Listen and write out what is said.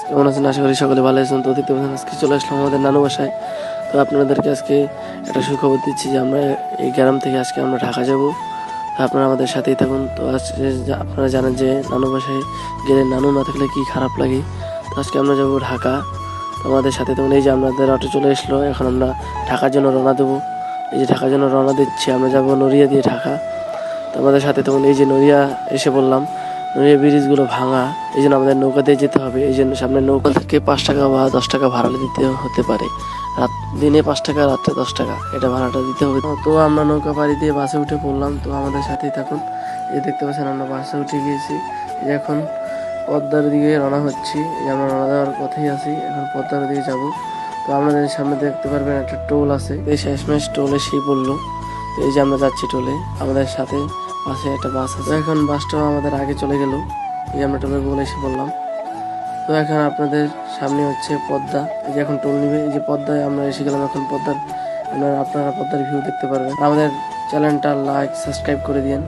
কেমন আছেন? আশা করি সকলে ভালো আছেন। তো দেখতে পাচ্ছেন আজকে চলে আসলাম আমাদের নানু বাসায়। তো আপনাদেরকে আজকে একটা সুখবর দিচ্ছি যে আমরা এই গ্রাম থেকে আজকে আমরা ঢাকা যাব। তো আপনারা আমাদের সাথেই থাকুন। তো আজকে আপনারা জানেন যে নানু বাসায় গেলে নানু না থাকলে কি খারাপ লাগে। তো আজকে আমরা যাব ঢাকা। তো আমাদের সাথে তখন এই যে আমাদের অটো চলে আসলো, এখন আমরা ঢাকার জন্য রওনা দেবো। এই যে ঢাকার জন্য রওনা দিচ্ছি, আমরা যাব নড়িয়া দিয়ে ঢাকা। তো আমাদের সাথে তখন এই যে নড়িয়া এসে বললাম, নড়িয়া ব্রিজগুলো ভাঙা, এই জন্য আমাদের নৌকা দিয়ে যেতে হবে। এই জন্য সামনে নৌকা থেকে 5 টাকা বা 10 টাকা ভাড়া দিতে হতে পারে। দিনে 5 টাকা, রাত্রে 10 টাকা, এটা ভাড়াটা দিতে হবে। তো আমরা নৌকা পাড়ি দিয়ে বাসে উঠে পড়লাম। তো আমাদের সাথেই থাকুন। এই দেখতে পাচ্ছেন আমরা বাসে উঠে গিয়েছি। এই এখন পদ্মার দিকে রওনা হচ্ছি। এই আমরা রওনা দেওয়ার পথেই আছি, এখন পদ্মার দিকে যাব। তো আপনাদের সামনে দেখতে পারবেন একটা টোল আছে, এই শেষমেশ টোলে সেই বললো। তো এই যে আমরা যাচ্ছি টোলে, আমাদের সাথে পাশে একটা বাস আছে। এখন বাসটাও আমাদের আগে চলে গেল। এই আমরা টোলে বলে এসে বললাম। তো এখন আপনাদের সামনে হচ্ছে পদ্মা, এই যে এখন টোল নিবে। এই যে পদ্মায় আমরা এসে গেলাম, এখন পদ্মার আপনারা পদ্মার ভিউ দেখতে পারবেন। আমাদের চ্যানেলটা লাইক সাবস্ক্রাইব করে দিন।